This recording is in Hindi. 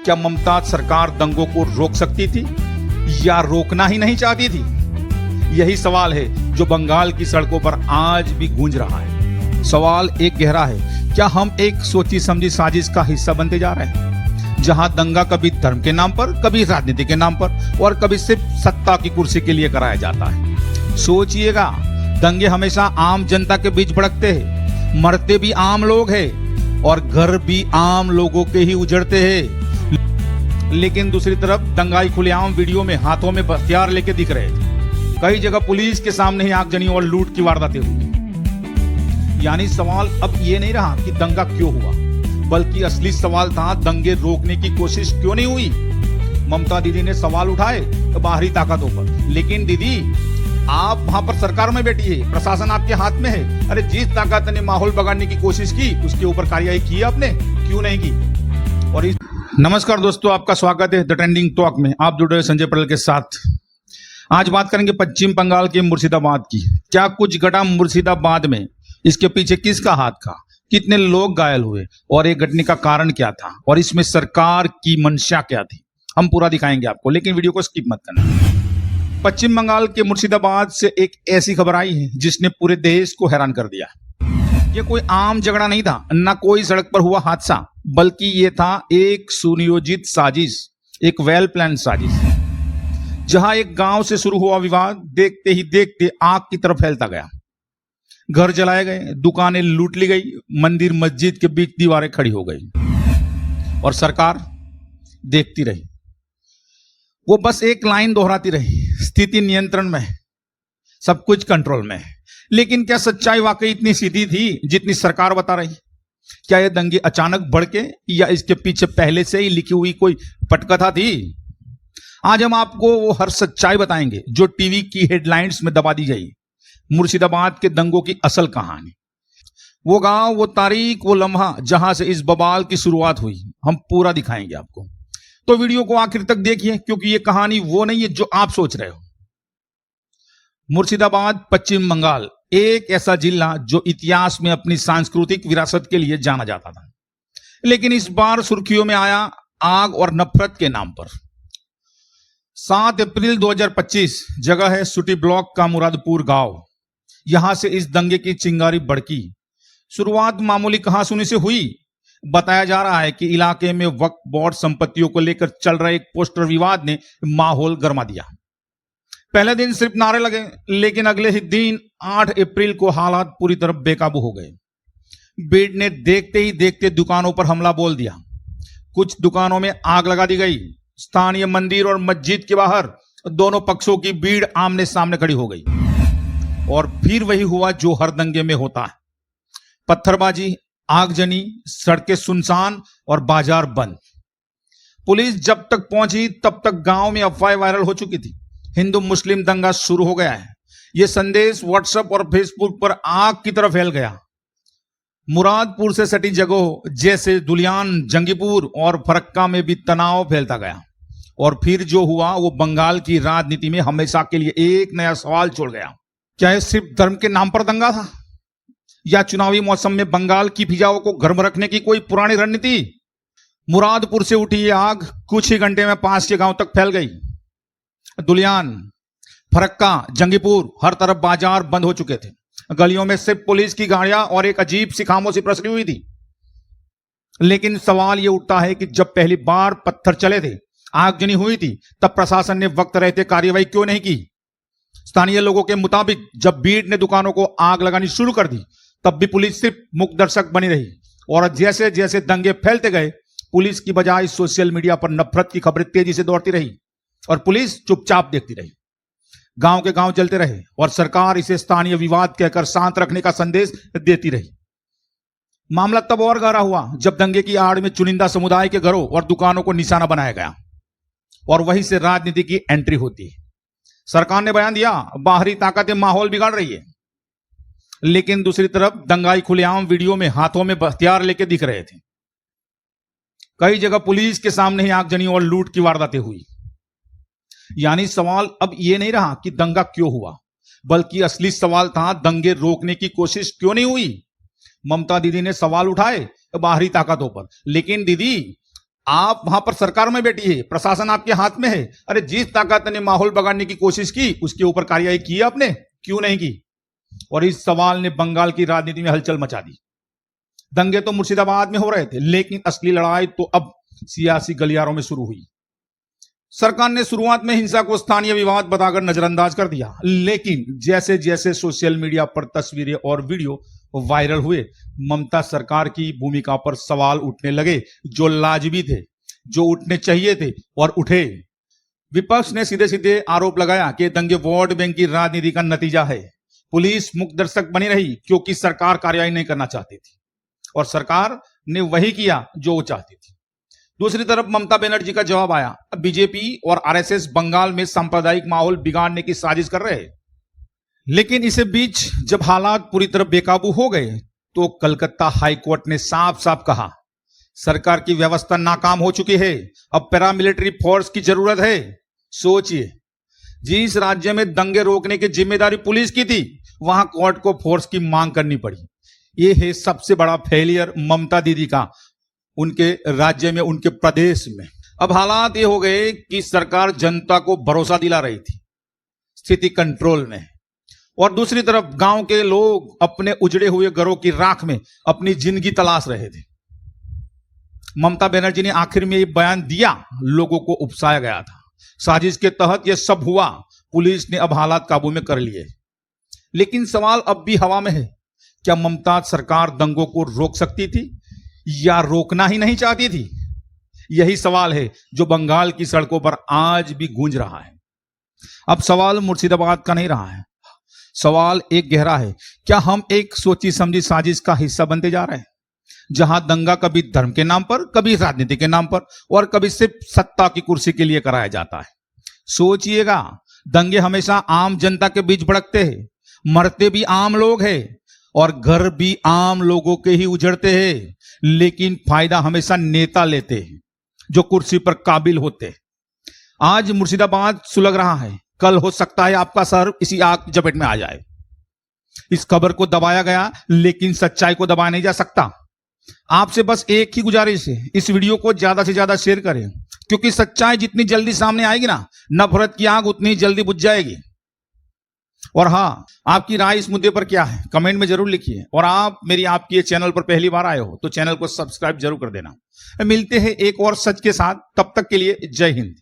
क्या ममता सरकार दंगों को रोक सकती थी या रोकना ही नहीं चाहती थी? यही सवाल है जो बंगाल की सड़कों पर आज भी गूंज रहा है। सवाल एक गहरा है, क्या हम एक सोची समझी साजिश का हिस्सा बनते जा रहे हैं, जहां दंगा कभी धर्म के नाम पर, कभी राजनीति के नाम पर और कभी सिर्फ सत्ता की कुर्सी के लिए कराया जाता है? सोचिएगा, दंगे हमेशा आम जनता के बीच भड़कते हैं, मरते भी आम लोग हैं और घर भी आम लोगों के ही उजड़ते हैं। लेकिन दूसरी तरफ दंगाई खुलेआम वीडियो में हाथों में हथियार लेके दिख रहे थे। कई जगह पुलिस के सामने ही आगजनी और लूट की वारदातें हुई। यानी सवाल अब ये नहीं रहा कि दंगा क्यों हुआ, बल्कि असली सवाल था दंगे रोकने की कोशिश क्यों नहीं हुई। ममता दीदी ने सवाल उठाए बाहरी ताकतों पर, लेकिन दीदी आप वहां पर सरकार में बैठी है, प्रशासन आपके हाथ में है। अरे जिस ताकत ने माहौल बिगाड़ने की कोशिश की उसके ऊपर कार्रवाई की आपने, क्यों नहीं की? और नमस्कार दोस्तों, आपका स्वागत है द ट्रेंडिंग टॉक में। आप जुड़े संजय पटेल के साथ। आज बात करेंगे पश्चिम बंगाल के मुर्शिदाबाद की। क्या कुछ घटा मुर्शिदाबाद में? इसके पीछे किसका हाथ था? कितने लोग घायल हुए और ये घटने का कारण क्या था और इसमें सरकार की मंशा क्या थी? हम पूरा दिखाएंगे आपको, लेकिन वीडियो को स्किप मत करना। पश्चिम बंगाल के मुर्शिदाबाद से एक ऐसी खबर आई है जिसने पूरे देश को हैरान कर दिया। ये कोई आम झगड़ा नहीं था, ना कोई सड़क पर हुआ हादसा, बल्कि ये था एक सुनियोजित साजिश, एक वेल प्लान साजिश। जहां एक गांव से शुरू हुआ विवाद देखते ही देखते आग की तरफ फैलता गया। घर जलाए गए, दुकानें लूट ली गई, मंदिर मस्जिद के बीच दीवारें खड़ी हो गई और सरकार देखती रही। वो बस एक लाइन दोहराती रही, स्थिति नियंत्रण में है, सब कुछ कंट्रोल में है। लेकिन क्या सच्चाई वाकई इतनी सीधी थी जितनी सरकार बता रही? क्या ये दंगे अचानक भड़के या इसके पीछे पहले से ही लिखी हुई कोई पटकथा थी? आज हम आपको वो हर सच्चाई बताएंगे जो टीवी की हेडलाइंस में दबा दी गई। मुर्शिदाबाद के दंगों की असल कहानी, वो गांव, वो तारीख, वो लम्हा जहां से इस बवाल की शुरुआत हुई, हम पूरा दिखाएंगे आपको। तो वीडियो को आखिर तक देखिए, क्योंकि ये कहानी वो नहीं है जो आप सोच रहे हो। मुर्शिदाबाद, पश्चिम बंगाल, एक ऐसा जिला जो इतिहास में अपनी सांस्कृतिक विरासत के लिए जाना जाता था, लेकिन इस बार सुर्खियों में आया आग और नफरत के नाम पर। 7 अप्रैल 2025, जगह है सुटी ब्लॉक का मुरादपुर गांव। यहां से इस दंगे की चिंगारी भड़की। शुरुआत मामूली कहासुनी से हुई। बताया जा रहा है कि इलाके में वक्फ बोर्ड संपत्तियों को लेकर चल रहे एक पोस्टर विवाद ने माहौल गर्मा दिया। पहले दिन सिर्फ नारे लगे, लेकिन अगले ही दिन 8 अप्रैल को हालात पूरी तरह बेकाबू हो गए। भीड़ ने देखते ही देखते दुकानों पर हमला बोल दिया। कुछ दुकानों में आग लगा दी गई। स्थानीय मंदिर और मस्जिद के बाहर दोनों पक्षों की भीड़ आमने सामने खड़ी हो गई। और फिर वही हुआ जो हर दंगे में होता है, पत्थरबाजी, आगजनी, सड़कें सुनसान और बाजार बंद। पुलिस जब तक पहुंची तब तक गांव में अफवाहें वायरल हो चुकी थी। हिंदू मुस्लिम दंगा शुरू हो गया है। यह संदेश व्हाट्सएप और फेसबुक पर आग की तरह फैल गया। मुरादपुर से सटी जगहों जैसे दुलियान, जंगीपुर और फरक्का में भी तनाव फैलता गया। और फिर जो हुआ वो बंगाल की राजनीति में हमेशा के लिए एक नया सवाल छोड़ गया। क्या यह सिर्फ धर्म के नाम पर दंगा था, या चुनावी मौसम में बंगाल की फिजाओं को गर्म रखने की कोई पुरानी रणनीति? मुरादपुर से उठी ये आग कुछ ही घंटे में पास के गांव तक फैल गई। दुलियान, फरक्का, जंगीपुर, हर तरफ बाजार बंद हो चुके थे। गलियों में सिर्फ पुलिस की गाड़ियां और एक अजीब सी खामोशी प्रसरी हुई थी। लेकिन सवाल यह उठता है कि जब पहली बार पत्थर चले थे, आगजनी हुई थी, तब प्रशासन ने वक्त रहते कार्रवाई क्यों नहीं की? स्थानीय लोगों के मुताबिक जब भीड़ ने दुकानों को आग लगानी शुरू कर दी, तब भी पुलिस सिर्फ मुख्य दर्शक बनी रही। और जैसे जैसे दंगे फैलते गए, पुलिस की बजाय सोशल मीडिया पर नफरत की खबरें तेजी से दौड़ती रही और पुलिस चुपचाप देखती रही। गांव के गांव जलते रहे और सरकार इसे स्थानीय विवाद कहकर शांत रखने का संदेश देती रही। मामला तब और गहरा हुआ जब दंगे की आड़ में चुनिंदा समुदाय के घरों और दुकानों को निशाना बनाया गया और वहीं से राजनीति की एंट्री होती है। सरकार ने बयान दिया, बाहरी ताकतें माहौल बिगाड़ रही है। लेकिन दूसरी तरफ दंगाई खुलेआम वीडियो में हाथों में हथियार लेके दिख रहे थे। कई जगह पुलिस के सामने ही आगजनी और लूट की वारदातें हुई। यानी सवाल अब यह नहीं रहा कि दंगा क्यों हुआ, बल्कि असली सवाल था दंगे रोकने की कोशिश क्यों नहीं हुई। ममता दीदी ने सवाल उठाए बाहरी ताकतों पर, लेकिन दीदी आप वहां पर सरकार में बैठी है, प्रशासन आपके हाथ में है। अरे जिस ताकत ने माहौल बिगाड़ने की कोशिश की उसके ऊपर कार्रवाई की आपने, क्यों नहीं की? और इस सवाल ने बंगाल की राजनीति में हलचल मचा दी। दंगे तो मुर्शिदाबाद में हो रहे थे, लेकिन असली लड़ाई तो अब सियासी गलियारों में शुरू हुई। सरकार ने शुरुआत में हिंसा को स्थानीय विवाद बताकर नजरअंदाज कर दिया, लेकिन जैसे जैसे सोशल मीडिया पर तस्वीरें और वीडियो वायरल हुए, ममता सरकार की भूमिका पर सवाल उठने लगे, जो लाजमी थे, जो उठने चाहिए थे और उठे। विपक्ष ने सीधे सीधे आरोप लगाया कि दंगे वोट बैंक की राजनीति का नतीजा है। पुलिस मुख्य दर्शक बनी रही क्योंकि सरकार कार्रवाई नहीं करना चाहती थी, और सरकार ने वही किया जो वो चाहती थी। दूसरी तरफ ममता बनर्जी का जवाब आया। अब बीजेपी और आरएसएस बंगाल में सांप्रदायिक माहौल बिगाड़ने की साजिश कर रहे हैं। लेकिन इसे बीच जब हालात पूरी तरह बेकाबू हो गए तो कलकत्ता हाईकोर्ट ने साफ साफ कहा, सरकार की व्यवस्था नाकाम हो चुकी है, अब पैरामिलिट्री फोर्स की जरूरत है। सोचिए, जिस राज्य में दंगे रोकने की जिम्मेदारी पुलिस की थी, वहां कोर्ट को फोर्स की मांग करनी पड़ी। यह है सबसे बड़ा फेलियर ममता दीदी का, उनके राज्य में, उनके प्रदेश में। अब हालात ये हो गए कि सरकार जनता को भरोसा दिला रही थी, स्थिति कंट्रोल में, और दूसरी तरफ गांव के लोग अपने उजड़े हुए घरों की राख में अपनी जिंदगी तलाश रहे थे। ममता बनर्जी ने आखिर में ये बयान दिया, लोगों को उकसाया गया था, साजिश के तहत यह सब हुआ, पुलिस ने अब हालात काबू में कर लिए। लेकिन सवाल अब भी हवा में है, क्या ममता सरकार दंगों को रोक सकती थी या रोकना ही नहीं चाहती थी? यही सवाल है जो बंगाल की सड़कों पर आज भी गूंज रहा है। अब सवाल मुर्शिदाबाद का नहीं रहा है, सवाल एक गहरा है, क्या हम एक सोची समझी साजिश का हिस्सा बनते जा रहे हैं, जहां दंगा कभी धर्म के नाम पर, कभी राजनीति के नाम पर, और कभी सिर्फ सत्ता की कुर्सी के लिए कराया जाता है? सोचिएगा, दंगे हमेशा आम जनता के बीच भड़कते हैं, मरते भी आम लोग हैं और घर भी आम लोगों के ही उजड़ते हैं, लेकिन फायदा हमेशा नेता लेते हैं जो कुर्सी पर काबिल होते हैं। आज मुर्शिदाबाद सुलग रहा है, कल हो सकता है आपका शहर इसी आग की चपेट में आ जाए। इस खबर को दबाया गया, लेकिन सच्चाई को दबाया नहीं जा सकता। आपसे बस एक ही गुजारिश है, इस वीडियो को ज्यादा से ज्यादा शेयर करें, क्योंकि सच्चाई जितनी जल्दी सामने आएगी ना, नफरत की आग उतनी जल्दी बुझ जाएगी। और हाँ, आपकी राय इस मुद्दे पर क्या है, कमेंट में जरूर लिखिए। और आपकी ये चैनल पर पहली बार आए हो तो चैनल को सब्सक्राइब जरूर कर देना। मिलते हैं एक और सच के साथ, तब तक के लिए जय हिंद।